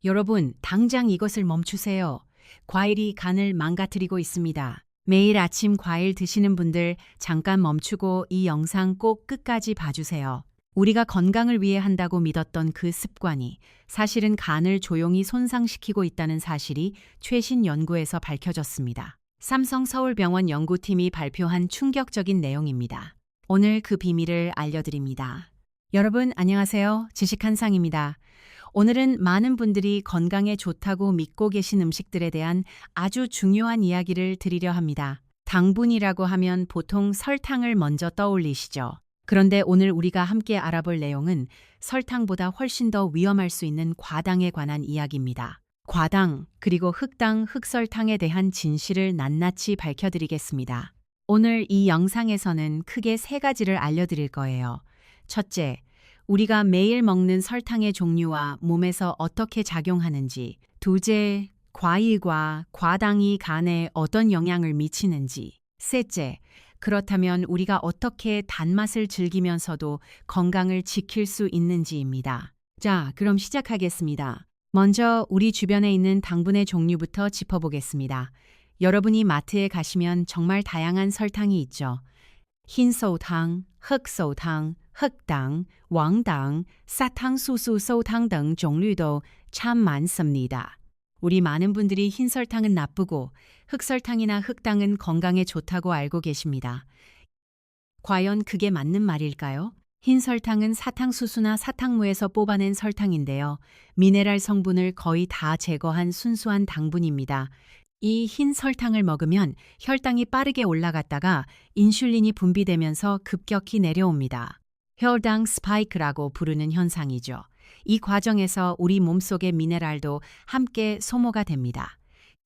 여러분, 당장 이것을 멈추세요. 과일이 간을 망가뜨리고 있습니다. 매일 아침 과일 드시는 분들 잠깐 멈추고 이 영상 꼭 끝까지 봐주세요. 우리가 건강을 위해 한다고 믿었던 그 습관이 사실은 간을 조용히 손상시키고 있다는 사실이 최신 연구에서 밝혀졌습니다. 삼성 서울병원 연구팀이 발표한 충격적인 내용입니다. 오늘 그 비밀을 알려드립니다. 여러분, 안녕하세요. 지식한상입니다. 오늘은 많은 분들이 건강에 좋다고 믿고 계신 음식들에 대한 아주 중요한 이야기를 드리려 합니다. 당분이라고 하면 보통 설탕을 먼저 떠올리시죠. 그런데 오늘 우리가 함께 알아볼 내용은 설탕보다 훨씬 더 위험할 수 있는 과당에 관한 이야기입니다. 과당, 그리고 흑당, 흑설탕에 대한 진실을 낱낱이 밝혀드리겠습니다. 오늘 이 영상에서는 크게 세 가지를 알려드릴 거예요. 첫째, 우리가 매일 먹는 설탕의 종류와 몸에서 어떻게 작용하는지. 둘째, 과일과 과당이 간에 어떤 영향을 미치는지. 셋째, 그렇다면 우리가 어떻게 단맛을 즐기면서도 건강을 지킬 수 있는지입니다. 자, 그럼 시작하겠습니다. 먼저 우리 주변에 있는 당분의 종류부터 짚어보겠습니다. 여러분이 마트에 가시면 정말 다양한 설탕이 있죠. 흰설탕, 흑설탕, 흑당, 왕당, 사탕수수 설탕 등 종류도 참 많습니다. 우리 많은 분들이 흰설탕은 나쁘고 흑설탕이나 흑당은 건강에 좋다고 알고 계십니다. 과연 그게 맞는 말일까요? 흰설탕은 사탕수수나 사탕무에서 뽑아낸 설탕인데요. 미네랄 성분을 거의 다 제거한 순수한 당분입니다. 이 흰 설탕을 먹으면 혈당이 빠르게 올라갔다가 인슐린이 분비되면서 급격히 내려옵니다. 혈당 스파이크라고 부르는 현상이죠. 이 과정에서 우리 몸속의 미네랄도 함께 소모가 됩니다.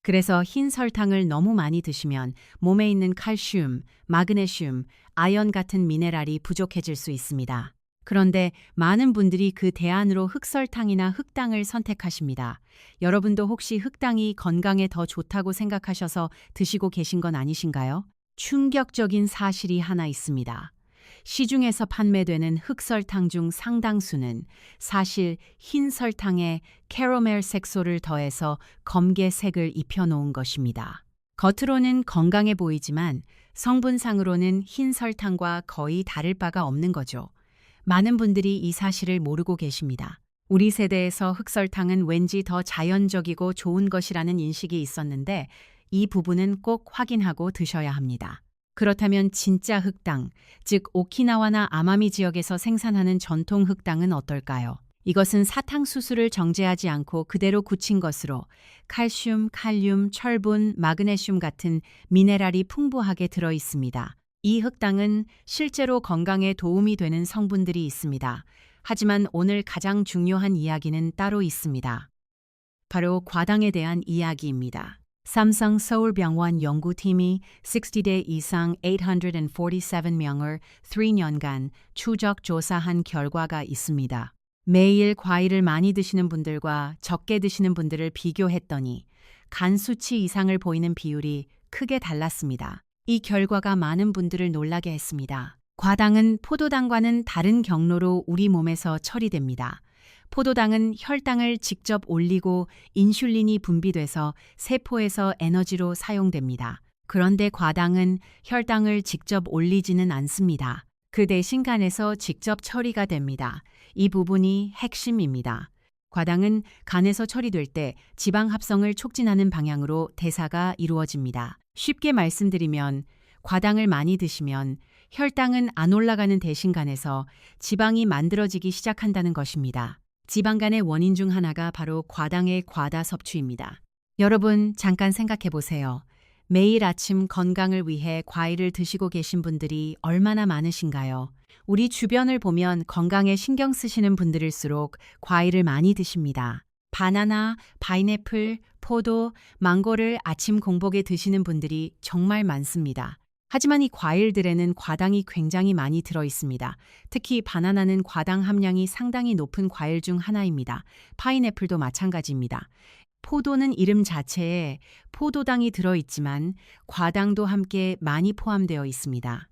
그래서 흰 설탕을 너무 많이 드시면 몸에 있는 칼슘, 마그네슘, 아연 같은 미네랄이 부족해질 수 있습니다. 그런데 많은 분들이 그 대안으로 흑설탕이나 흑당을 선택하십니다. 여러분도 혹시 흑당이 건강에 더 좋다고 생각하셔서 드시고 계신 건 아니신가요? 충격적인 사실이 하나 있습니다. 시중에서 판매되는 흑설탕 중 상당수는 사실 흰 설탕에 캐러멜 색소를 더해서 검게색을 입혀놓은 것입니다. 겉으로는 건강해 보이지만 성분상으로는 흰 설탕과 거의 다를 바가 없는 거죠. 많은 분들이 이 사실을 모르고 계십니다. 우리 세대에서 흑설탕은 왠지 더 자연적이고 좋은 것이라는 인식이 있었는데 이 부분은 꼭 확인하고 드셔야 합니다. 그렇다면 진짜 흑당, 즉 오키나와나 아마미 지역에서 생산하는 전통 흑당은 어떨까요? 이것은 사탕수수를 정제하지 않고 그대로 굳힌 것으로 칼슘, 칼륨, 철분, 마그네슘 같은 미네랄이 풍부하게 들어 있습니다. 이 흑당은 실제로 건강에 도움이 되는 성분들이 있습니다. 하지만 오늘 가장 중요한 이야기는 따로 있습니다. 바로 과당에 대한 이야기입니다. 삼성 서울병원 연구팀이 60대 이상 847명을 3년간 추적 조사한 결과가 있습니다. 매일 과일을 많이 드시는 분들과 적게 드시는 분들을 비교했더니 간 수치 이상을 보이는 비율이 크게 달랐습니다. 이 결과가 많은 분들을 놀라게 했습니다. 과당은 포도당과는 다른 경로로 우리 몸에서 처리됩니다. 포도당은 혈당을 직접 올리고 인슐린이 분비돼서 세포에서 에너지로 사용됩니다. 그런데 과당은 혈당을 직접 올리지는 않습니다. 그 대신 간에서 직접 처리가 됩니다. 이 부분이 핵심입니다. 과당은 간에서 처리될 때 지방 합성을 촉진하는 방향으로 대사가 이루어집니다. 쉽게 말씀드리면 과당을 많이 드시면 혈당은 안 올라가는 대신 간에서 지방이 만들어지기 시작한다는 것입니다. 지방간의 원인 중 하나가 바로 과당의 과다 섭취입니다. 여러분, 잠깐 생각해 보세요. 매일 아침 건강을 위해 과일을 드시고 계신 분들이 얼마나 많으신가요? 우리 주변을 보면 건강에 신경 쓰시는 분들일수록 과일을 많이 드십니다. 바나나, 파인애플, 포도, 망고를 아침 공복에 드시는 분들이 정말 많습니다. 하지만 이 과일들에는 과당이 굉장히 많이 들어 있습니다. 특히 바나나는 과당 함량이 상당히 높은 과일 중 하나입니다. 파인애플도 마찬가지입니다. 포도는 이름 자체에 포도당이 들어 있지만 과당도 함께 많이 포함되어 있습니다.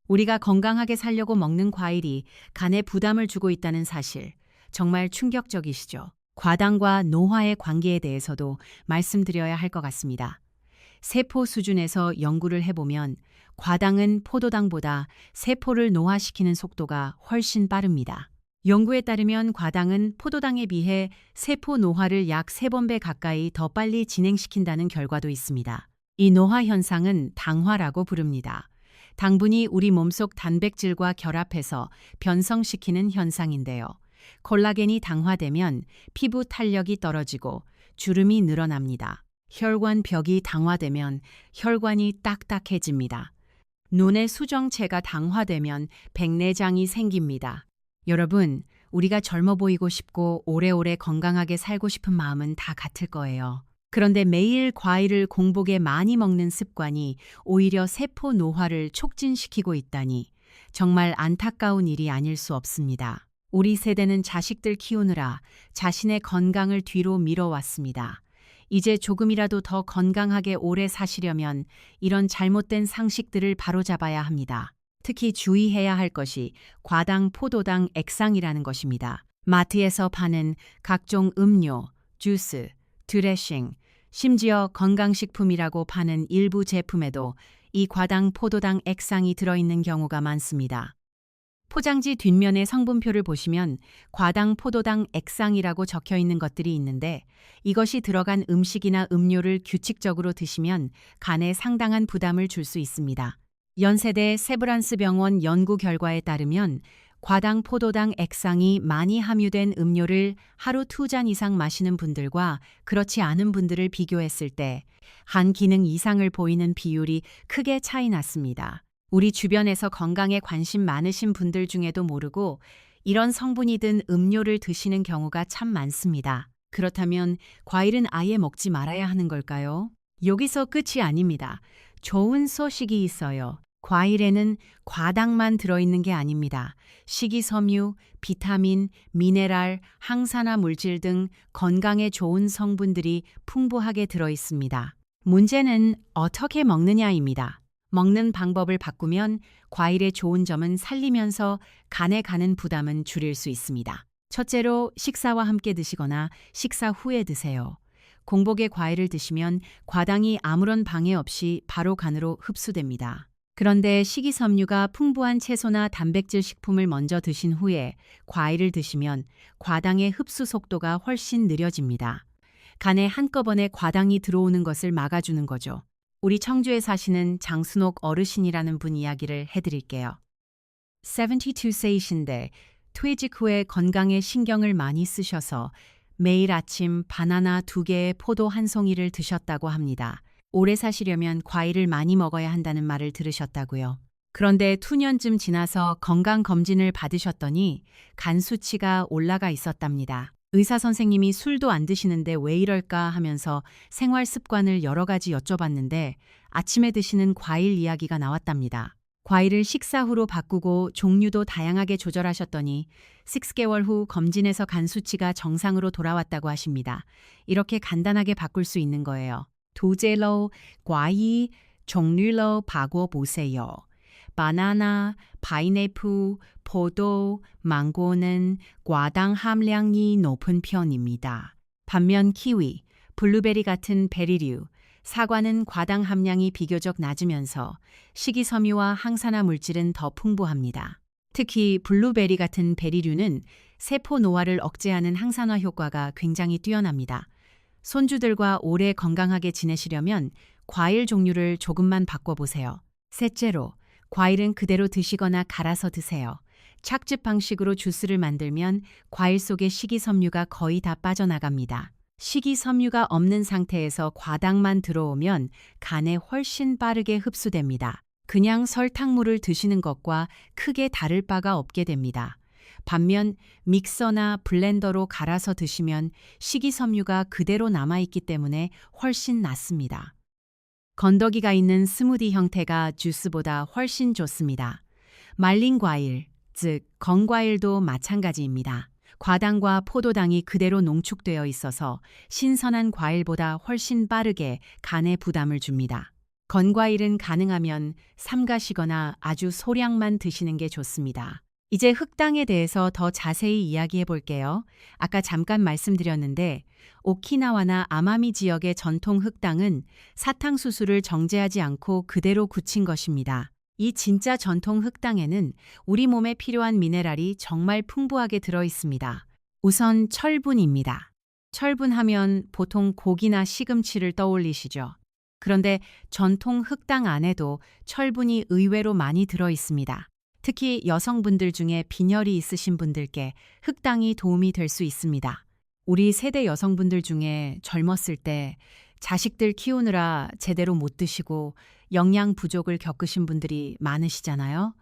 우리가 건강하게 살려고 먹는 과일이 간에 부담을 주고 있다는 사실, 정말 충격적이시죠? 과당과 노화의 관계에 대해서도 말씀드려야 할 것 같습니다. 세포 수준에서 연구를 해보면 과당은 포도당보다 세포를 노화시키는 속도가 훨씬 빠릅니다. 연구에 따르면 과당은 포도당에 비해 세포 노화를 약 3배 가까이 더 빨리 진행시킨다는 결과도 있습니다. 이 노화 현상은 당화라고 부릅니다. 당분이 우리 몸속 단백질과 결합해서 변성시키는 현상인데요. 콜라겐이 당화되면 피부 탄력이 떨어지고 주름이 늘어납니다. 혈관벽이 당화되면 혈관이 딱딱해집니다. 눈의 수정체가 당화되면 백내장이 생깁니다. 여러분, 우리가 젊어 보이고 싶고 오래오래 건강하게 살고 싶은 마음은 다 같을 거예요. 그런데 매일 과일을 공복에 많이 먹는 습관이 오히려 세포 노화를 촉진시키고 있다니 정말 안타까운 일이 아닐 수 없습니다. 우리 세대는 자식들 키우느라 자신의 건강을 뒤로 미뤄왔습니다. 이제 조금이라도 더 건강하게 오래 사시려면 이런 잘못된 상식들을 바로잡아야 합니다. 특히 주의해야 할 것이 과당, 포도당, 액상이라는 것입니다. 마트에서 파는 각종 음료, 주스, 드레싱, 심지어 건강식품이라고 파는 일부 제품에도 이 과당, 포도당, 액상이 들어있는 경우가 많습니다. 포장지 뒷면의 성분표를 보시면 과당, 포도당, 액상이라고 적혀 있는 것들이 있는데 이것이 들어간 음식이나 음료를 규칙적으로 드시면 간에 상당한 부담을 줄 수 있습니다. 연세대 세브란스 병원 연구 결과에 따르면 과당, 포도당, 액상이 많이 함유된 음료를 하루 2잔 이상 마시는 분들과 그렇지 않은 분들을 비교했을 때 한 기능 이상을 보이는 비율이 크게 차이 났습니다. 우리 주변에서 건강에 관심 많으신 분들 중에도 모르고 이런 성분이 든 음료를 드시는 경우가 참 많습니다. 그렇다면 과일은 아예 먹지 말아야 하는 걸까요? 여기서 끝이 아닙니다. 좋은 소식이 있어요. 과일에는 과당만 들어있는 게 아닙니다. 식이섬유, 비타민, 미네랄, 항산화 물질 등 건강에 좋은 성분들이 풍부하게 들어있습니다. 문제는 어떻게 먹느냐입니다. 먹는 방법을 바꾸면 과일의 좋은 점은 살리면서 간에 가는 부담은 줄일 수 있습니다. 첫째로 식사와 함께 드시거나 식사 후에 드세요. 공복에 과일을 드시면 과당이 아무런 방해 없이 바로 간으로 흡수됩니다. 그런데 식이섬유가 풍부한 채소나 단백질 식품을 먼저 드신 후에 과일을 드시면 과당의 흡수 속도가 훨씬 느려집니다. 간에 한꺼번에 과당이 들어오는 것을 막아주는 거죠. 우리 청주에 사시는 장순옥 어르신이라는 분 이야기를 해드릴게요. 72세이신데 퇴직 후에 건강에 신경을 많이 쓰셔서 매일 아침 바나나 2개에 포도 1송이를 드셨다고 합니다. 오래 사시려면 과일을 많이 먹어야 한다는 말을 들으셨다고요. 그런데 2년쯤 지나서 건강검진을 받으셨더니 간 수치가 올라가 있었답니다. 의사 선생님이 술도 안 드시는데 왜 이럴까 하면서 생활 습관을 여러 가지 여쭤봤는데 아침에 드시는 과일 이야기가 나왔답니다. 과일을 식사 후로 바꾸고 종류도 다양하게 조절하셨더니 6개월 후 검진에서 간 수치가 정상으로 돌아왔다고 하십니다. 이렇게 간단하게 바꿀 수 있는 거예요. 두제로 과일 종류로 바꿔보세요. 바나나, 파인애플, 포도, 망고는 과당 함량이 높은 편입니다. 반면 키위, 블루베리 같은 베리류, 사과는 과당 함량이 비교적 낮으면서 식이섬유와 항산화 물질은 더 풍부합니다. 특히 블루베리 같은 베리류는 세포 노화를 억제하는 항산화 효과가 굉장히 뛰어납니다. 손주들과 오래 건강하게 지내시려면 과일 종류를 조금만 바꿔보세요. 셋째로, 과일은 그대로 드시거나 갈아서 드세요. 착즙 방식으로 주스를 만들면 과일 속의 식이섬유가 거의 다 빠져나갑니다. 식이섬유가 없는 상태에서 과당만 들어오면 간에 훨씬 빠르게 흡수됩니다. 그냥 설탕물을 드시는 것과 크게 다를 바가 없게 됩니다. 반면 믹서나 블렌더로 갈아서 드시면 식이섬유가 그대로 남아있기 때문에 훨씬 낫습니다. 건더기가 있는 스무디 형태가 주스보다 훨씬 좋습니다. 말린 과일, 즉 건과일도 마찬가지입니다. 과당과 포도당이 그대로 농축되어 있어서 신선한 과일보다 훨씬 빠르게 간에 부담을 줍니다. 건과일은 가능하면 삼가시거나 아주 소량만 드시는 게 좋습니다. 이제 흑당에 대해서 더 자세히 이야기해 볼게요. 아까 잠깐 말씀드렸는데 오키나와나 아마미 지역의 전통 흑당은 사탕수수를 정제하지 않고 그대로 굳힌 것입니다. 이 진짜 전통 흑당에는 우리 몸에 필요한 미네랄이 정말 풍부하게 들어 있습니다. 우선 철분입니다. 철분하면 보통 고기나 시금치를 떠올리시죠. 그런데 전통 흑당 안에도 철분이 의외로 많이 들어 있습니다. 특히 여성분들 중에 빈혈이 있으신 분들께 흑당이 도움이 될 수 있습니다. 우리 세대 여성분들 중에 젊었을 때 자식들 키우느라 제대로 못 드시고 영양 부족을 겪으신 분들이 많으시잖아요.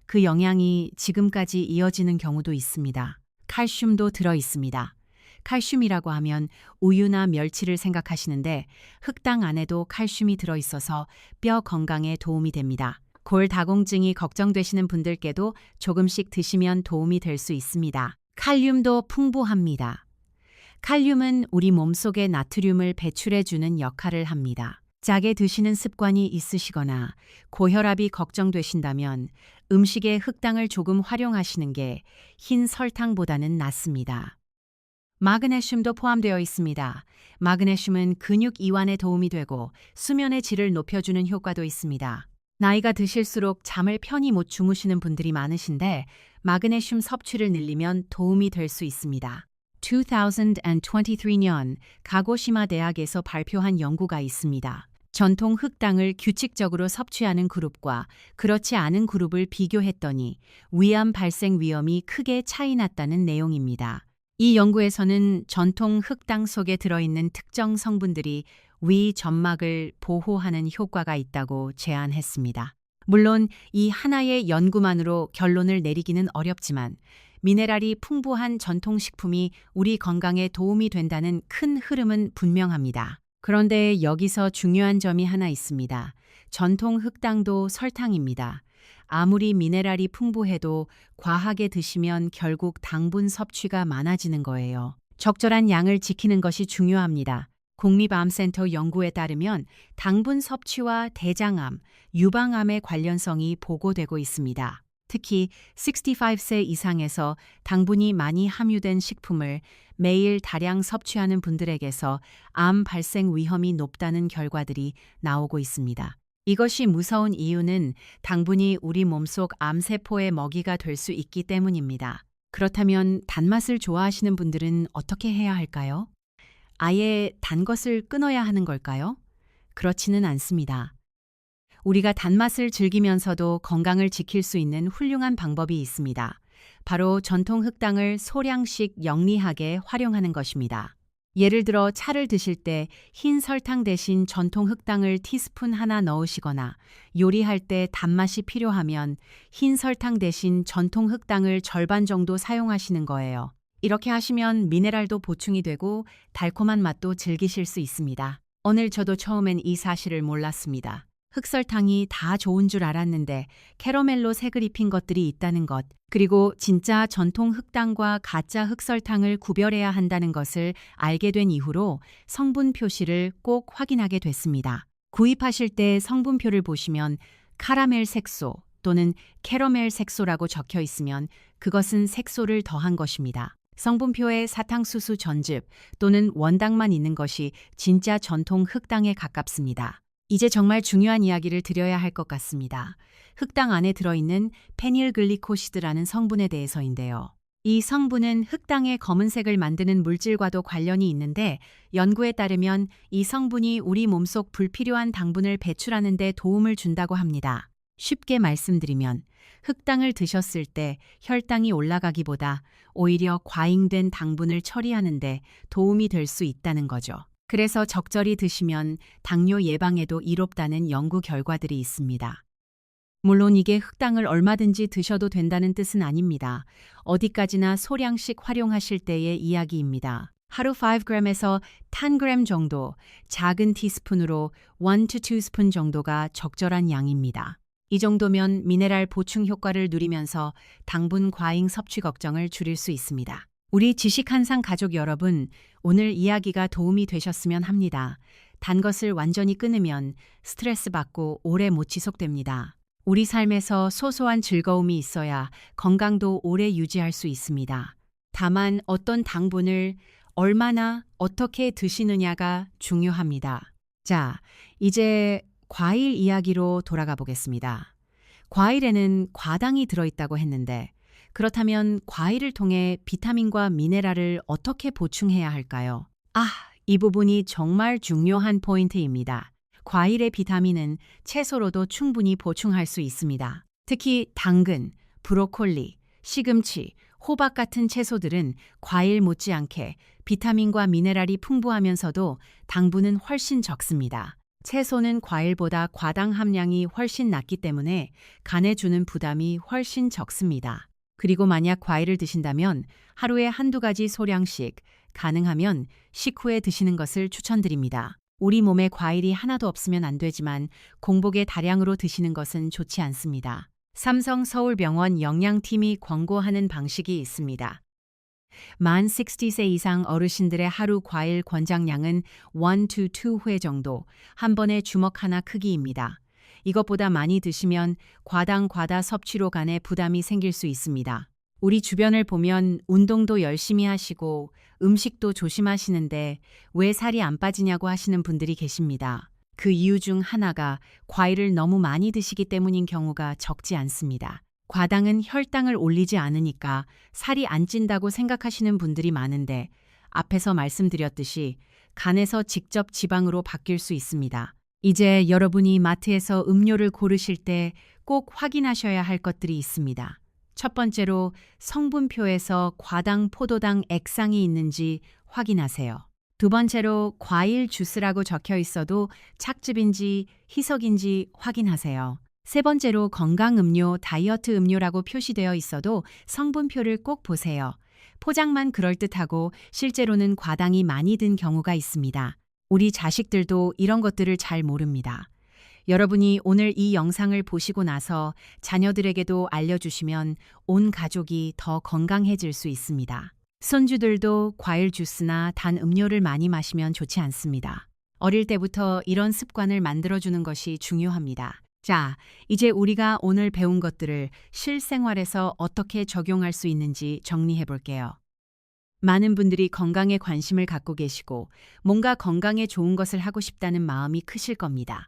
그 영양이 지금까지 이어지는 경우도 있습니다. 칼슘도 들어 있습니다. 칼슘이라고 하면 우유나 멸치를 생각하시는데 흑당 안에도 칼슘이 들어 있어서 뼈 건강에 도움이 됩니다. 골다공증이 걱정되시는 분들께도 조금씩 드시면 도움이 될 수 있습니다. 칼륨도 풍부합니다. 칼륨은 우리 몸속의 나트륨을 배출해주는 역할을 합니다. 짜게 드시는 습관이 있으시거나 고혈압이 걱정되신다면 음식에 흑당을 조금 활용하시는 게 흰 설탕보다는 낫습니다. 마그네슘도 포함되어 있습니다. 마그네슘은 근육 이완에 도움이 되고 수면의 질을 높여주는 효과도 있습니다. 나이가 드실수록 잠을 편히 못 주무시는 분들이 많으신데 마그네슘 섭취를 늘리면 도움이 될 수 있습니다. 2023년 가고시마 대학에서 발표한 연구가 있습니다. 전통 흑당을 규칙적으로 섭취하는 그룹과 그렇지 않은 그룹을 비교했더니 위암 발생 위험이 크게 차이 났다는 내용입니다. 이 연구에서는 전통 흑당 속에 들어있는 특정 성분들이 위 점막을 보호하는 효과가 있다고 제안했습니다. 물론 이 하나의 연구만으로 결론을 내리기는 어렵지만 미네랄이 풍부한 전통식품이 우리 건강에 도움이 된다는 큰 흐름은 분명합니다. 그런데 여기서 중요한 점이 하나 있습니다. 전통 흑당도 설탕입니다. 아무리 미네랄이 풍부해도 과하게 드시면 결국 당분 섭취가 많아지는 거예요. 적절한 양을 지키는 것이 중요합니다. 국립암센터 연구에 따르면 당분 섭취와 대장암, 유방암의 관련성이 보고되고 있습니다. 특히 65세 이상에서 당분이 많이 함유된 식품을 매일 다량 섭취하는 분들에게서 암 발생 위험이 높다는 결과들이 나오고 있습니다. 이것이 무서운 이유는 당분이 우리 몸속 암세포의 먹이가 될 수 있기 때문입니다. 그렇다면 단맛을 좋아하시는 분들은 어떻게 해야 할까요? 아예 단 것을 끊어야 하는 걸까요? 그렇지는 않습니다. 우리가 단맛을 즐기면서도 건강을 지킬 수 있는 훌륭한 방법이 있습니다. 바로 전통 흑당을 소량씩 영리하게 활용하는 것입니다. 예를 들어 차를 드실 때 흰 설탕 대신 전통 흑당을 티스푼 하나 넣으시거나 요리할 때 단맛이 필요하면 흰 설탕 대신 전통 흑당을 절반 정도 사용하시는 거예요. 이렇게 하시면 미네랄도 보충이 되고 달콤한 맛도 즐기실 수 있습니다. 오늘 저도 처음엔 이 사실을 몰랐습니다. 흑설탕이 다 좋은 줄 알았는데 캐러멜로 색을 입힌 것들이 있다는 것, 그리고 진짜 전통 흑당과 가짜 흑설탕을 구별해야 한다는 것을 알게 된 이후로 성분 표시를 꼭 확인하게 됐습니다. 구입하실 때 성분표를 보시면 카라멜 색소 또는 캐러멜 색소라고 적혀 있으면 그것은 색소를 더한 것입니다. 성분표에 사탕수수 전즙 또는 원당만 있는 것이 진짜 전통 흑당에 가깝습니다. 이제 정말 중요한 이야기를 드려야 할 것 같습니다. 흑당 안에 들어있는 페닐글리코시드라는 성분에 대해서인데요. 이 성분은 흑당의 검은색을 만드는 물질과도 관련이 있는데 연구에 따르면 이 성분이 우리 몸속 불필요한 당분을 배출하는 데 도움을 준다고 합니다. 쉽게 말씀드리면 흑당을 드셨을 때 혈당이 올라가기보다 오히려 과잉된 당분을 처리하는 데 도움이 될 수 있다는 거죠. 그래서 적절히 드시면 당뇨 예방에도 이롭다는 연구 결과들이 있습니다. 물론 이게 흑당을 얼마든지 드셔도 된다는 뜻은 아닙니다. 어디까지나 소량씩 활용하실 때의 이야기입니다. 하루 5g에서 10g 정도, 작은 티스푼으로 1-2스푼 정도가 적절한 양입니다. 이 정도면 미네랄 보충 효과를 누리면서 당분 과잉 섭취 걱정을 줄일 수 있습니다. 우리 지식한상 가족 여러분, 오늘 이야기가 도움이 되셨으면 합니다. 단 것을 완전히 끊으면 스트레스 받고 오래 못 지속됩니다. 우리 삶에서 소소한 즐거움이 있어야 건강도 오래 유지할 수 있습니다. 다만 어떤 당분을 얼마나 어떻게 드시느냐가 중요합니다. 자, 이제 과일 이야기로 돌아가 보겠습니다. 과일에는 과당이 들어있다고 했는데, 그렇다면 과일을 통해 비타민과 미네랄을 어떻게 보충해야 할까요? 이 부분이 정말 중요한 포인트입니다. 과일의 비타민은 채소로도 충분히 보충할 수 있습니다. 특히 당근, 브로콜리, 시금치, 호박 같은 채소들은 과일 못지않게 비타민과 미네랄이 풍부하면서도 당분은 훨씬 적습니다. 채소는 과일보다 과당 함량이 훨씬 낮기 때문에 간에 주는 부담이 훨씬 적습니다. 그리고 만약 과일을 드신다면 하루에 한두 가지 소량씩, 가능하면 식후에 드시는 것을 추천드립니다. 우리 몸에 과일이 하나도 없으면 안 되지만 공복에 다량으로 드시는 것은 좋지 않습니다. 삼성 서울병원 영양팀이 권고하는 방식이 있습니다. 만 60세 이상 어르신들의 하루 과일 권장량은 1-2회 정도, 한 번에 주먹 하나 크기입니다. 이것보다 많이 드시면 과다 섭취로 간에 부담이 생길 수 있습니다. 우리 주변을 보면 운동도 열심히 하시고 음식도 조심하시는데 왜 살이 안 빠지냐고 하시는 분들이 계십니다. 그 이유 중 하나가 과일을 너무 많이 드시기 때문인 경우가 적지 않습니다. 과당은 혈당을 올리지 않으니까 살이 안 찐다고 생각하시는 분들이 많은데, 앞에서 말씀드렸듯이 간에서 직접 지방으로 바뀔 수 있습니다. 이제 여러분이 마트에서 음료를 고르실 때 꼭 확인하셔야 할 것들이 있습니다. 첫 번째로 성분표에서 과당, 포도당 액상이 있는지 확인하세요. 두 번째로 과일 주스라고 적혀 있어도 착즙인지 희석인지 확인하세요. 세 번째로 건강음료, 다이어트 음료라고 표시되어 있어도 성분표를 꼭 보세요. 포장만 그럴듯하고 실제로는 과당이 많이 든 경우가 있습니다. 우리 자식들도 이런 것들을 잘 모릅니다. 여러분이 오늘 이 영상을 보시고 나서 자녀들에게도 알려주시면 온 가족이 더 건강해질 수 있습니다. 손주들도 과일 주스나 단 음료를 많이 마시면 좋지 않습니다. 어릴 때부터 이런 습관을 만들어주는 것이 중요합니다. 자, 이제 우리가 오늘 배운 것들을 실생활에서 어떻게 적용할 수 있는지 정리해 볼게요. 많은 분들이 건강에 관심을 갖고 계시고 뭔가 건강에 좋은 것을 하고 싶다는 마음이 크실 겁니다.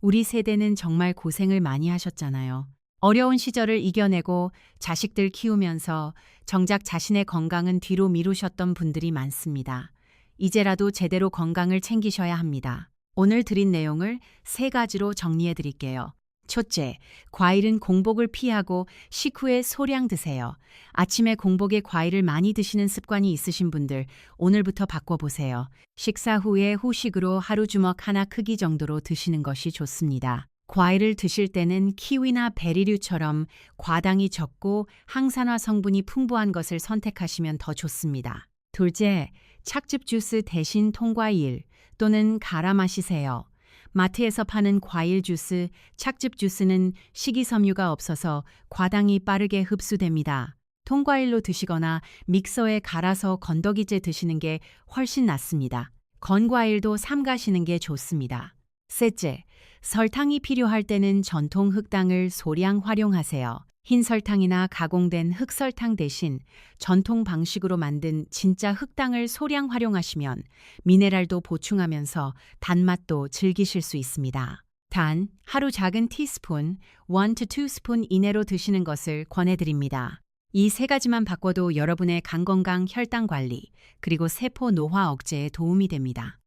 우리 세대는 정말 고생을 많이 하셨잖아요. 어려운 시절을 이겨내고 자식들 키우면서 정작 자신의 건강은 뒤로 미루셨던 분들이 많습니다. 이제라도 제대로 건강을 챙기셔야 합니다. 오늘 드린 내용을 3가지로 정리해 드릴게요. 첫째, 과일은 공복을 피하고 식후에 소량 드세요. 아침에 공복에 과일을 많이 드시는 습관이 있으신 분들, 오늘부터 바꿔보세요. 식사 후에 후식으로 하루 주먹 하나 크기 정도로 드시는 것이 좋습니다. 과일을 드실 때는 키위나 베리류처럼 과당이 적고 항산화 성분이 풍부한 것을 선택하시면 더 좋습니다. 둘째, 착즙 주스 대신 통과일 또는 갈아 마시세요. 마트에서 파는 과일 주스, 착즙 주스는 식이섬유가 없어서 과당이 빠르게 흡수됩니다. 통과일로 드시거나 믹서에 갈아서 건더기째 드시는 게 훨씬 낫습니다. 건과일도 삼가시는 게 좋습니다. 셋째, 설탕이 필요할 때는 전통 흑당을 소량 활용하세요. 흰 설탕이나 가공된 흑설탕 대신 전통 방식으로 만든 진짜 흑당을 소량 활용하시면 미네랄도 보충하면서 단맛도 즐기실 수 있습니다. 단, 하루 작은 티스푼, 1-2스푼 이내로 드시는 것을 권해드립니다. 이 3가지만 바꿔도 여러분의 간 건강, 혈당 관리, 그리고 세포 노화 억제에 도움이 됩니다.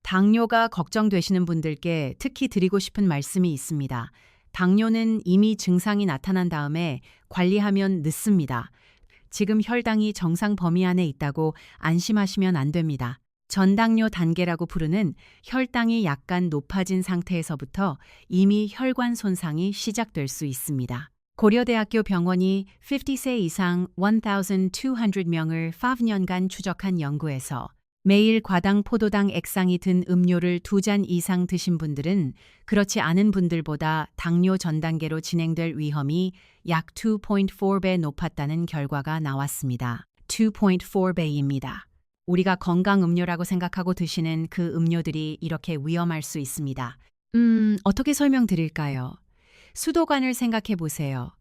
당뇨가 걱정되시는 분들께 특히 드리고 싶은 말씀이 있습니다. 당뇨는 이미 증상이 나타난 다음에 관리하면 늦습니다. 지금 혈당이 정상 범위 안에 있다고 안심하시면 안 됩니다. 전당뇨 단계라고 부르는 혈당이 약간 높아진 상태에서부터 이미 혈관 손상이 시작될 수 있습니다. 고려대학교 병원이 50세 이상 1,200명을 5년간 추적한 연구에서 매일 과당 포도당 액상이 든 음료를 2잔 이상 드신 분들은 그렇지 않은 분들보다 당뇨 전 단계로 진행될 위험이 약 2.4배 높았다는 결과가 나왔습니다. 2.4배입니다. 우리가 건강 음료라고 생각하고 드시는 그 음료들이 이렇게 위험할 수 있습니다. 어떻게 설명드릴까요? 수도관을 생각해 보세요.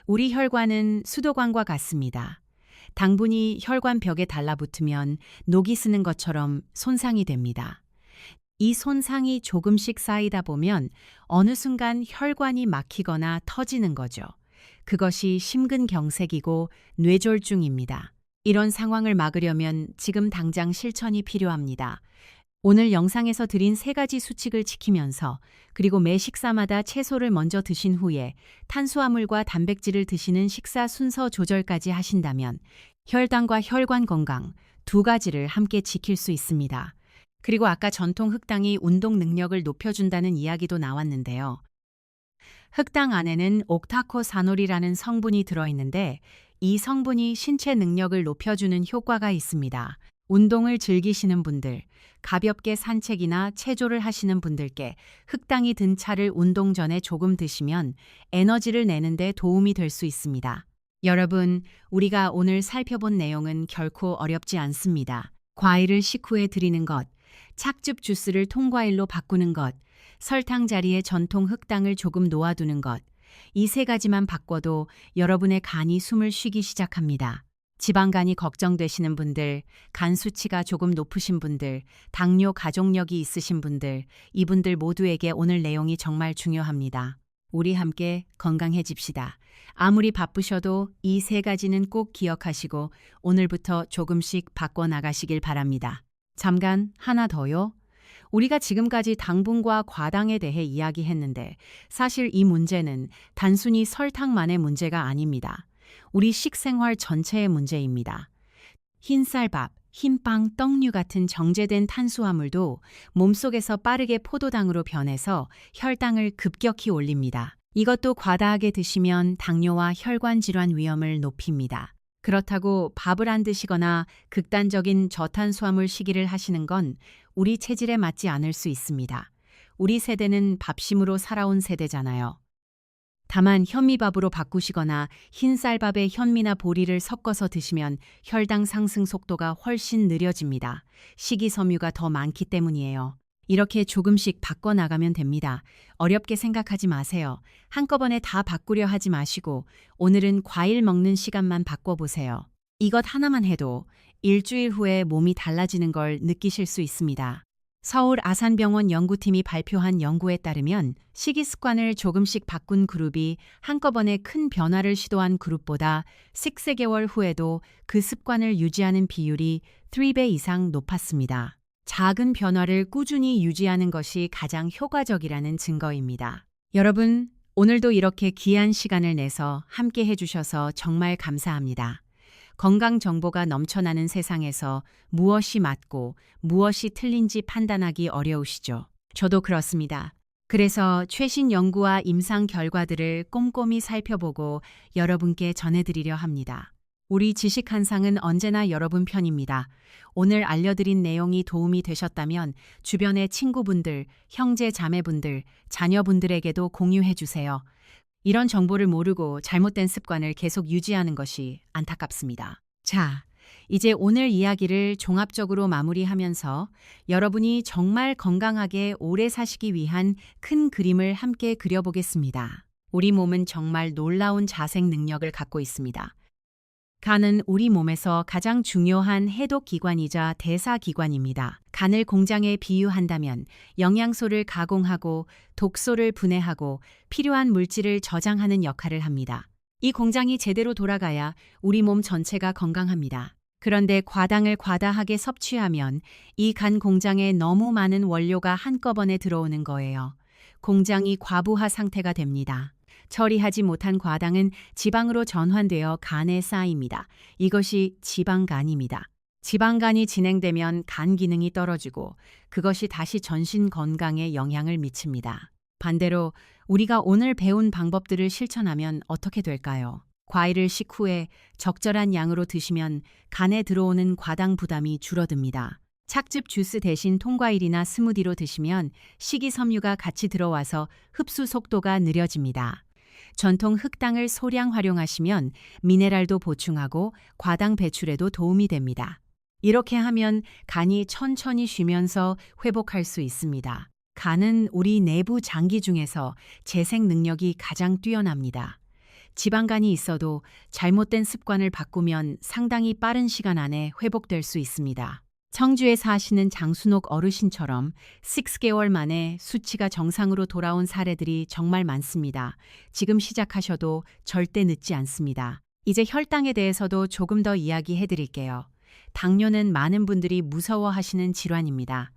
우리 혈관은 수도관과 같습니다. 당분이 혈관 벽에 달라붙으면 녹이 스는 것처럼 손상이 됩니다. 이 손상이 조금씩 쌓이다 보면 어느 순간 혈관이 막히거나 터지는 거죠. 그것이 심근경색이고 뇌졸중입니다. 이런 상황을 막으려면 지금 당장 실천이 필요합니다. 오늘 영상에서 드린 3가지 수칙을 지키면서 그리고 매 식사마다 채소를 먼저 드신 후에 탄수화물과 단백질을 드시는 식사 순서 조절까지 하신다면 혈당과 혈관 건강 2가지를 함께 지킬 수 있습니다. 그리고 아까 전통 흑당이 운동 능력을 높여준다는 이야기도 나왔는데요. 흑당 안에는 옥타코사놀이라는 성분이 들어있는데 이 성분이 신체 능력을 높여주는 효과가 있습니다. 운동을 즐기시는 분들, 가볍게 산책이나 체조를 하시는 분들께 흑당이 든 차를 운동 전에 조금 드시면 에너지를 내는데 도움이 될 수 있습니다. 여러분, 우리가 오늘 살펴본 내용은 결코 어렵지 않습니다. 과일을 식후에 드리는 것, 착즙 주스를 통과일로 바꾸는 것, 설탕 자리에 전통 흑당을 조금 놓아두는 것, 이 3가지만 바꿔도 여러분의 간이 숨을 쉬기 시작합니다. 지방간이 걱정되시는 분들, 간 수치가 조금 높으신 분들, 당뇨 가족력이 있으신 분들, 이분들 모두에게 오늘 내용이 정말 중요합니다. 우리 함께 건강해집시다. 아무리 바쁘셔도 이 3가지는 꼭 기억하시고 오늘부터 조금씩 바꿔나가시길 바랍니다. 잠깐 하나 더요. 우리가 지금까지 당분과 과당에 대해 이야기했는데 사실 이 문제는 단순히 설탕만의 문제가 아닙니다. 우리 식생활 전체의 문제입니다. 흰쌀밥, 흰빵, 떡류 같은 정제된 탄수화물도 몸속에서 빠르게 포도당으로 변해서 혈당을 급격히 올립니다. 이것도 과다하게 드시면 당뇨와 혈관 질환 위험을 높입니다. 그렇다고 밥을 안 드시거나 극단적인 저탄수화물 식이를 하시는 건 우리 체질에 맞지 않을 수 있습니다. 우리 세대는 밥심으로 살아온 세대잖아요. 다만 현미밥으로 바꾸시거나 흰쌀밥에 현미나 보리를 섞어서 드시면 혈당 상승 속도가 훨씬 느려집니다. 식이섬유가 더 많기 때문이에요. 이렇게 조금씩 바꿔나가면 됩니다. 어렵게 생각하지 마세요. 한꺼번에 다 바꾸려 하지 마시고 오늘은 과일 먹는 시간만 바꿔보세요. 이것 하나만 해도 일주일 후에 몸이 달라지는 걸 느끼실 수 있습니다. 서울 아산병원 연구팀이 발표한 연구에 따르면 식이 습관을 조금씩 바꾼 그룹이 한꺼번에 큰 변화를 시도한 그룹보다 6개월 후에도 그 습관을 유지하는 비율이 3배 이상 높았습니다. 작은 변화를 꾸준히 유지하는 것이 가장 효과적이라는 증거입니다. 여러분, 오늘도 이렇게 귀한 시간을 내서 함께 해주셔서 정말 감사합니다. 건강 정보가 넘쳐나는 세상에서 무엇이 맞고 무엇이 틀린지 판단하기 어려우시죠? 저도 그렇습니다. 그래서 최신 연구와 임상 결과들을 꼼꼼히 살펴보고 여러분께 전해드리려 합니다. 우리 지식 한상은 언제나 여러분 편입니다. 오늘 알려드린 내용이 도움이 되셨다면 주변의 친구분들, 형제 자매분들, 자녀분들에게도 공유해 주세요. 이런 정보를 모르고 잘못된 습관을 계속 유지하는 것이 안타깝습니다. 자, 이제 오늘 이야기를 종합적으로 마무리하면서 여러분이 정말 건강하게 오래 사시기 위한 큰 그림을 함께 그려보겠습니다. 우리 몸은 정말 놀라운 자생 능력을 갖고 있습니다. 간은 우리 몸에서 가장 중요한 해독기관이자 대사기관입니다. 간을 공장에 비유한다면 영양소를 가공하고 독소를 분해하고 필요한 물질을 저장하는 역할을 합니다. 이 공장이 제대로 돌아가야 우리 몸 전체가 건강합니다. 그런데 과당을 과다하게 섭취하면 이 간 공장에 너무 많은 원료가 한꺼번에 들어오는 거예요. 공장이 과부하 상태가 됩니다. 처리하지 못한 과당은 지방으로 전환되어 간에 쌓입니다. 이것이 지방간입니다. 지방간이 진행되면 간 기능이 떨어지고 그것이 다시 전신 건강에 영향을 미칩니다. 반대로 우리가 오늘 배운 방법들을 실천하면 어떻게 될까요? 과일을 식후에 적절한 양으로 드시면 간에 들어오는 과당 부담이 줄어듭니다. 착즙 주스 대신 통과일이나 스무디로 드시면 식이섬유가 같이 들어와서 흡수 속도가 느려집니다. 전통 흑당을 소량 활용하시면 미네랄도 보충하고 과당 배출에도 도움이 됩니다. 이렇게 하면 간이 천천히 쉬면서 회복할 수 있습니다. 간은 우리 내부 장기 중에서 재생 능력이 가장 뛰어납니다. 지방간이 있어도 잘못된 습관을 바꾸면 상당히 빠른 시간 안에 회복될 수 있습니다. 청주에 사시는 장순옥 어르신처럼 6개월 만에 수치가 정상으로 돌아온 사례들이 정말 많습니다. 지금 시작하셔도 절대 늦지 않습니다. 이제 혈당에 대해서도 조금 더 이야기해 드릴게요. 당뇨는 많은 분들이 무서워하시는 질환입니다.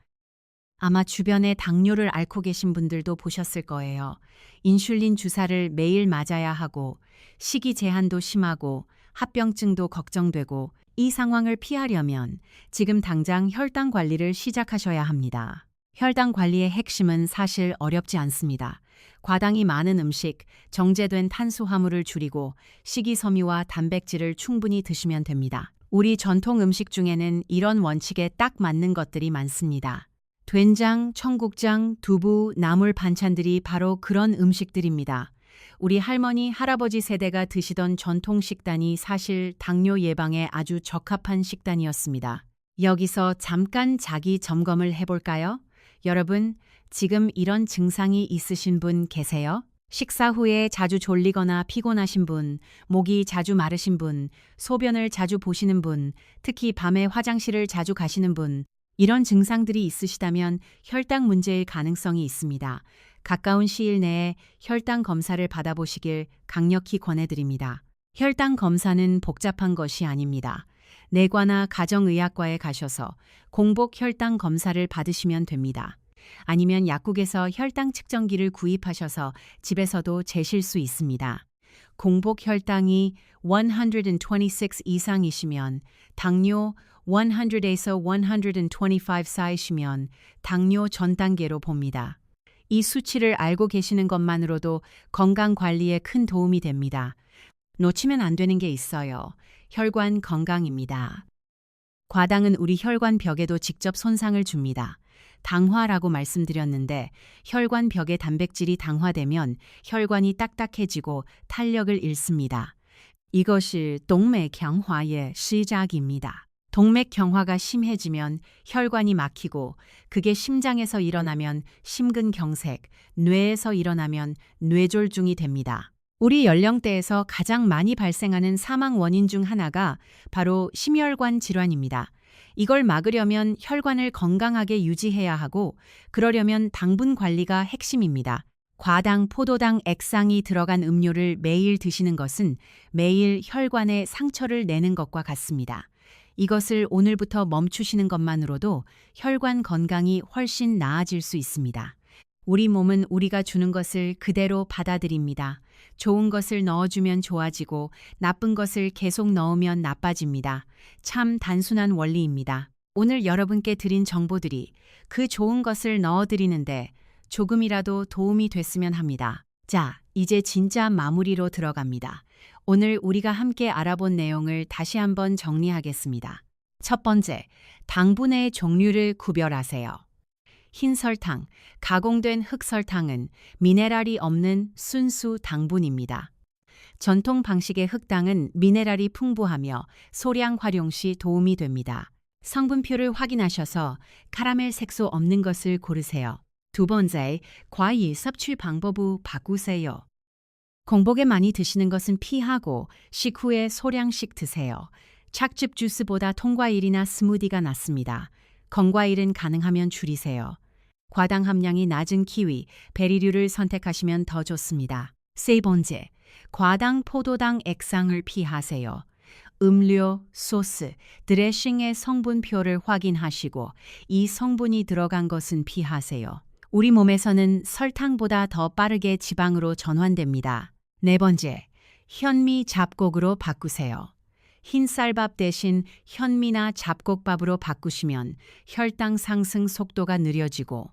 아마 주변에 당뇨를 앓고 계신 분들도 보셨을 거예요. 인슐린 주사를 매일 맞아야 하고, 식이 제한도 심하고, 합병증도 걱정되고, 이 상황을 피하려면 지금 당장 혈당 관리를 시작하셔야 합니다. 혈당 관리의 핵심은 사실 어렵지 않습니다. 과당이 많은 음식, 정제된 탄수화물을 줄이고 식이섬유와 단백질을 충분히 드시면 됩니다. 우리 전통 음식 중에는 이런 원칙에 딱 맞는 것들이 많습니다. 된장, 청국장, 두부, 나물 반찬들이 바로 그런 음식들입니다. 우리 할머니, 할아버지 세대가 드시던 전통 식단이 사실 당뇨 예방에 아주 적합한 식단이었습니다. 여기서 잠깐 자기 점검을 해볼까요? 여러분, 지금 이런 증상이 있으신 분 계세요? 식사 후에 자주 졸리거나 피곤하신 분, 목이 자주 마르신 분, 소변을 자주 보시는 분, 특히 밤에 화장실을 자주 가시는 분, 이런 증상들이 있으시다면 혈당 문제일 가능성이 있습니다. 가까운 시일 내에 혈당 검사를 받아보시길 강력히 권해드립니다. 혈당 검사는 복잡한 것이 아닙니다. 내과나 가정의학과에 가셔서 공복 혈당 검사를 받으시면 됩니다. 아니면 약국에서 혈당 측정기를 구입하셔서 집에서도 재실 수 있습니다. 공복 혈당이 126 이상이시면 당뇨 100에서 125 사이시면 당뇨 전 단계로 봅니다. 이 수치를 알고 계시는 것만으로도 건강 관리에 큰 도움이 됩니다. 놓치면 안 되는 게 있어요. 혈관 건강입니다. 과당은 우리 혈관 벽에도 직접 손상을 줍니다. 당화라고 말씀드렸는데 혈관 벽의 단백질이 당화되면 혈관이 딱딱해지고 탄력을 잃습니다. 이것이 동맥 경화의 시작입니다. 동맥 경화가 심해지면 혈관이 막히고 그게 심장에서 일어나면 심근경색, 뇌에서 일어나면 뇌졸중이 됩니다. 우리 연령대에서 가장 많이 발생하는 사망 원인 중 하나가 바로 심혈관 질환입니다. 이걸 막으려면 혈관을 건강하게 유지해야 하고 그러려면 당분 관리가 핵심입니다. 과당, 포도당, 액상이 들어간 음료를 매일 드시는 것은 매일 혈관에 상처를 내는 것과 같습니다. 이것을 오늘부터 멈추시는 것만으로도 혈관 건강이 훨씬 나아질 수 있습니다. 우리 몸은 우리가 주는 것을 그대로 받아들입니다. 좋은 것을 넣어주면 좋아지고 나쁜 것을 계속 넣으면 나빠집니다. 참 단순한 원리입니다. 오늘 여러분께 드린 정보들이 그 좋은 것을 넣어드리는데 조금이라도 도움이 됐으면 합니다. 자, 이제 진짜 마무리로 들어갑니다. 오늘 우리가 함께 알아본 내용을 다시 한번 정리하겠습니다. 첫 번째, 당분의 종류를 구별하세요. 흰 설탕, 가공된 흑설탕은 미네랄이 없는 순수 당분입니다. 전통 방식의 흑당은 미네랄이 풍부하며 소량 활용 시 도움이 됩니다. 성분표를 확인하셔서 카라멜 색소 없는 것을 고르세요. 두 번째, 과일 섭취 방법을 바꾸세요. 공복에 많이 드시는 것은 피하고 식후에 소량씩 드세요. 착즙 주스보다 통과일이나 스무디가 낫습니다. 건과일은 가능하면 줄이세요. 과당 함량이 낮은 키위, 베리류를 선택하시면 더 좋습니다. 세 번째, 과당, 포도당, 액상을 피하세요. 음료, 소스, 드레싱의 성분표를 확인하시고 이 성분이 들어간 것은 피하세요. 우리 몸에서는 설탕보다 더 빠르게 지방으로 전환됩니다. 네 번째, 현미 잡곡으로 바꾸세요. 흰 쌀밥 대신 현미나 잡곡밥으로 바꾸시면 혈당 상승 속도가 느려지고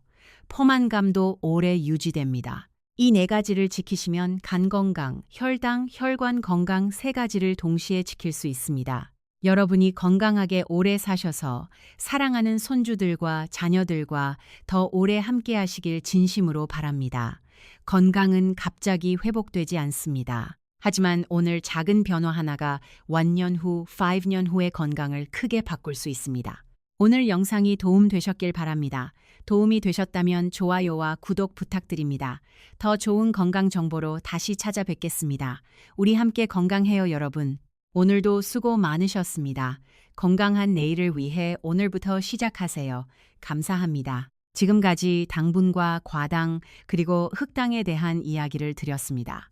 포만감도 오래 유지됩니다. 이 네 가지를 지키시면 간 건강, 혈당, 혈관 건강 세 가지를 동시에 지킬 수 있습니다. 여러분이 건강하게 오래 사셔서 사랑하는 손주들과 자녀들과 더 오래 함께 하시길 진심으로 바랍니다. 건강은 갑자기 회복되지 않습니다. 하지만 오늘 작은 변화 하나가 1년 후, 5년 후의 건강을 크게 바꿀 수 있습니다. 오늘 영상이 도움 되셨길 바랍니다. 도움이 되셨다면 좋아요와 구독 부탁드립니다. 더 좋은 건강 정보로 다시 찾아뵙겠습니다. 우리 함께 건강해요, 여러분. 오늘도 수고 많으셨습니다. 건강한 내일을 위해 오늘부터 시작하세요. 감사합니다. 지금까지 당분과 과당 그리고 흑당에 대한 이야기를 드렸습니다.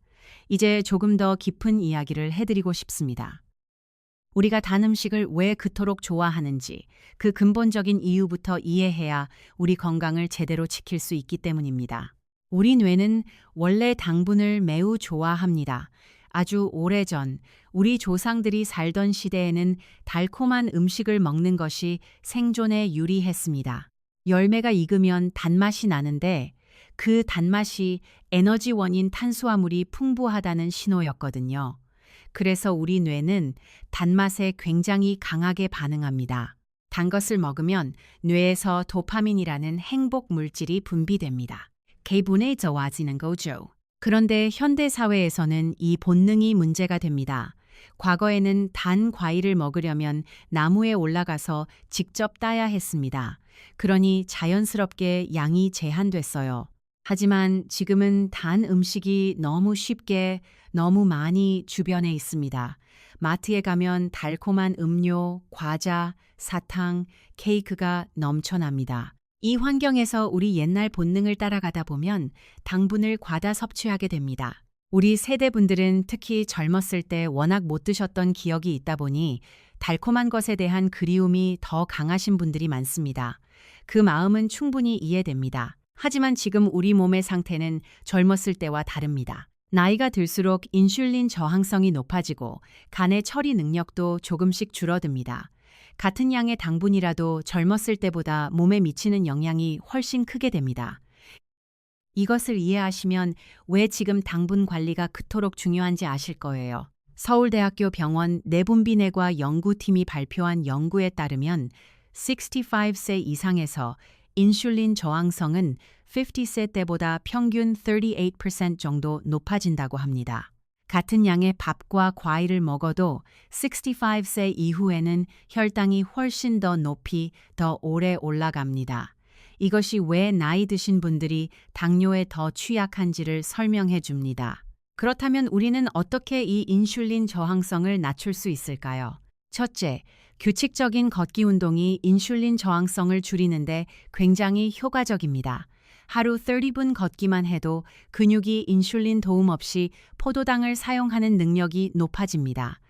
이제 조금 더 깊은 이야기를 해드리고 싶습니다. 우리가 단 음식을 왜 그토록 좋아하는지 그 근본적인 이유부터 이해해야 우리 건강을 제대로 지킬 수 있기 때문입니다. 우리 뇌는 원래 당분을 매우 좋아합니다. 아주 오래전 우리 조상들이 살던 시대에는 달콤한 음식을 먹는 것이 생존에 유리했습니다. 열매가 익으면 단맛이 나는데 그 단맛이 에너지원인 탄수화물이 풍부하다는 신호였거든요. 그래서 우리 뇌는 단맛에 굉장히 강하게 반응합니다. 단 것을 먹으면 뇌에서 도파민이라는 행복 물질이 분비됩니다. 기분이 좋아지는 거죠. 그런데 현대 사회에서는 이 본능이 문제가 됩니다. 과거에는 단 과일을 먹으려면 나무에 올라가서 직접 따야 했습니다. 그러니 자연스럽게 양이 제한됐어요. 하지만 지금은 단 음식이 너무 쉽게 너무 많이 주변에 있습니다. 마트에 가면 달콤한 음료, 과자, 사탕, 케이크가 넘쳐납니다. 이 환경에서 우리 옛날 본능을 따라가다 보면 당분을 과다 섭취하게 됩니다. 우리 세대분들은 특히 젊었을 때 워낙 못 드셨던 기억이 있다 보니 달콤한 것에 대한 그리움이 더 강하신 분들이 많습니다. 그 마음은 충분히 이해됩니다. 하지만 지금 우리 몸의 상태는 젊었을 때와 다릅니다. 나이가 들수록 인슐린 저항성이 높아지고 간의 처리 능력도 조금씩 줄어듭니다. 같은 양의 당분이라도 젊었을 때보다 몸에 미치는 영향이 훨씬 크게 됩니다. 이것을 이해하시면 왜 지금 당분 관리가 그토록 중요한지 아실 거예요. 서울대학교 병원 내분비내과 연구팀이 발표한 연구에 따르면 65세 이상에서 인슐린 저항성은 50세 때보다 평균 38% 정도 높아진다고 합니다. 같은 양의 밥과 과일을 먹어도 65세 이후에는 혈당이 훨씬 더 높이 더 오래 올라갑니다. 이것이 왜 나이 드신 분들이 당뇨에 더 취약한지를 설명해 줍니다. 그렇다면 우리는 어떻게 이 인슐린 저항성을 낮출 수 있을까요? 첫째, 규칙적인 걷기 운동이 인슐린 저항성을 줄이는데 굉장히 효과적입니다. 하루 30분 걷기만 해도 근육이 인슐린 도움 없이 포도당을 사용하는 능력이 높아집니다.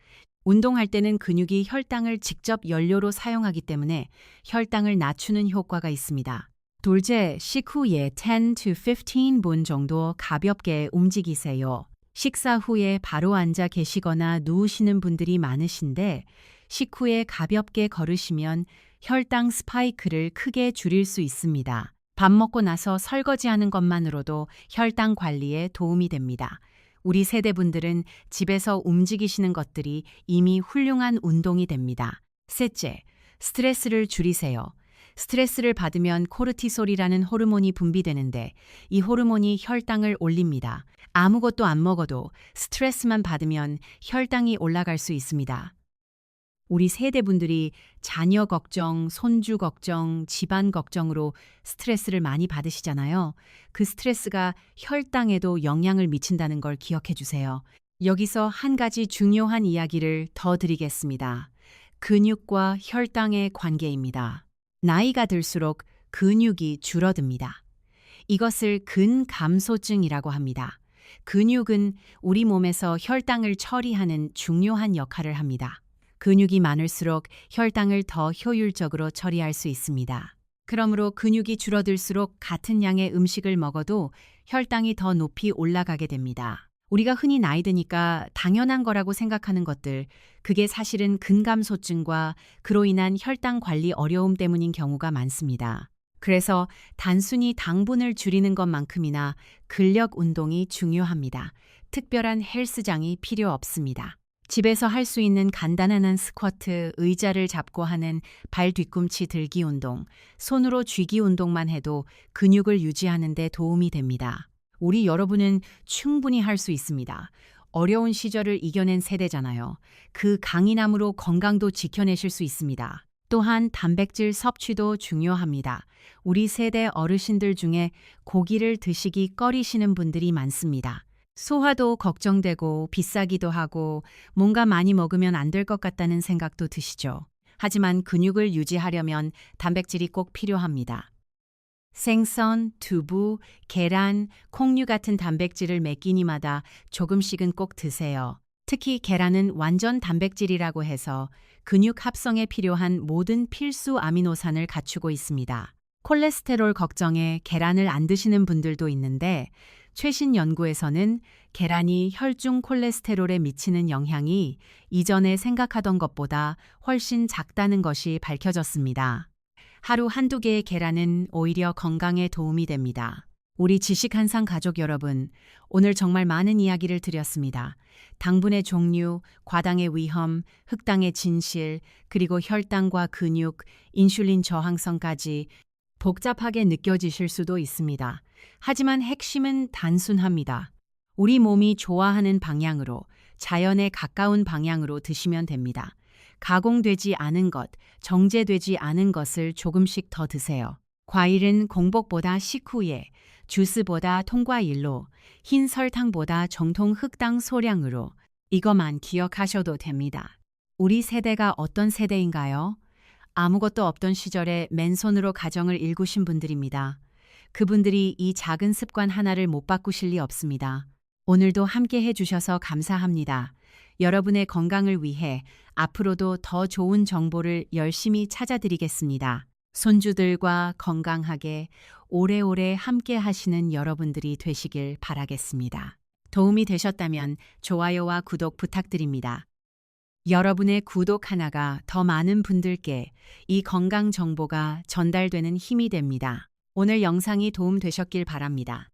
운동할 때는 근육이 혈당을 직접 연료로 사용하기 때문에 혈당을 낮추는 효과가 있습니다. 둘째, 식후에 10 to 15분 정도 가볍게 움직이세요. 식사 후에 바로 앉아 계시거나 누우시는 분들이 많으신데 식후에 가볍게 걸으시면 혈당 스파이크를 크게 줄일 수 있습니다. 밥 먹고 나서 설거지하는 것만으로도 혈당 관리에 도움이 됩니다. 우리 세대분들은 집에서 움직이시는 것들이 이미 훌륭한 운동이 됩니다. 셋째, 스트레스를 줄이세요. 스트레스를 받으면 코르티솔이라는 호르몬이 분비되는데 이 호르몬이 혈당을 올립니다. 아무것도 안 먹어도 스트레스만 받으면 혈당이 올라갈 수 있습니다. 우리 세대분들이 자녀 걱정, 손주 걱정, 집안 걱정으로 스트레스를 많이 받으시잖아요. 그 스트레스가 혈당에도 영향을 미친다는 걸 기억해 주세요. 여기서 한 가지 중요한 이야기를 더 드리겠습니다. 근육과 혈당의 관계입니다. 나이가 들수록 근육이 줄어듭니다. 이것을 근감소증이라고 합니다. 근육은 우리 몸에서 혈당을 처리하는 중요한 역할을 합니다. 근육이 많을수록 혈당을 더 효율적으로 처리할 수 있습니다. 그러므로 근육이 줄어들수록 같은 양의 음식을 먹어도 혈당이 더 높이 올라가게 됩니다. 우리가 흔히 나이 드니까 당연한 거라고 생각하는 것들, 그게 사실은 근감소증과 그로 인한 혈당 관리 어려움 때문인 경우가 많습니다. 그래서 단순히 당분을 줄이는 것만큼이나 근력 운동이 중요합니다. 특별한 헬스장이 필요 없습니다. 집에서 할 수 있는 간단한 스쿼트, 의자를 잡고 하는 발 뒤꿈치 들기 운동, 손으로 쥐기 운동만 해도 근육을 유지하는 데 도움이 됩니다. 우리 여러분은 충분히 할 수 있습니다. 어려운 시절을 이겨낸 세대잖아요. 그 강인함으로 건강도 지켜내실 수 있습니다. 또한 단백질 섭취도 중요합니다. 우리 세대 어르신들 중에 고기를 드시기 꺼리시는 분들이 많습니다. 소화도 걱정되고 비싸기도 하고 뭔가 많이 먹으면 안 될 것 같다는 생각도 드시죠. 하지만 근육을 유지하려면 단백질이 꼭 필요합니다. 생선, 두부, 계란, 콩류 같은 단백질을 매 끼니마다 조금씩은 꼭 드세요. 특히 계란은 완전 단백질이라고 해서 근육 합성에 필요한 모든 필수 아미노산을 갖추고 있습니다. 콜레스테롤 걱정에 계란을 안 드시는 분들도 있는데 최신 연구에서는 계란이 혈중 콜레스테롤에 미치는 영향이 이전에 생각하던 것보다 훨씬 작다는 것이 밝혀졌습니다. 하루 한두 개의 계란은 오히려 건강에 도움이 됩니다. 우리 지식한상 가족 여러분, 오늘 정말 많은 이야기를 드렸습니다. 당분의 종류, 과당의 위험, 흑당의 진실, 그리고 혈당과 근육, 인슐린 저항성까지 복잡하게 느껴지실 수도 있습니다. 하지만 핵심은 단순합니다. 우리 몸이 좋아하는 방향으로, 자연에 가까운 방향으로 드시면 됩니다. 가공되지 않은 것, 정제되지 않은 것을 조금씩 더 드세요. 과일은 공복보다 식후에, 주스보다 통과일로, 흰 설탕보다 정통 흑당 소량으로, 이것만 기억하셔도 됩니다. 우리 세대가 어떤 세대인가요? 아무것도 없던 시절에 맨손으로 가정을 일구신 분들입니다. 그분들이 이 작은 습관 하나를 못 바꾸실 리 없습니다. 오늘도 함께 해주셔서 감사합니다. 여러분의 건강을 위해 앞으로도 더 좋은 정보를 열심히 찾아드리겠습니다. 손주들과 건강하게 오래오래 함께 하시는 여러분들이 되시길 바라겠습니다. 도움이 되셨다면 좋아요와 구독 부탁드립니다. 여러분의 구독 하나가 더 많은 분들께 이 건강 정보가 전달되는 힘이 됩니다. 오늘 영상이 도움 되셨길 바랍니다.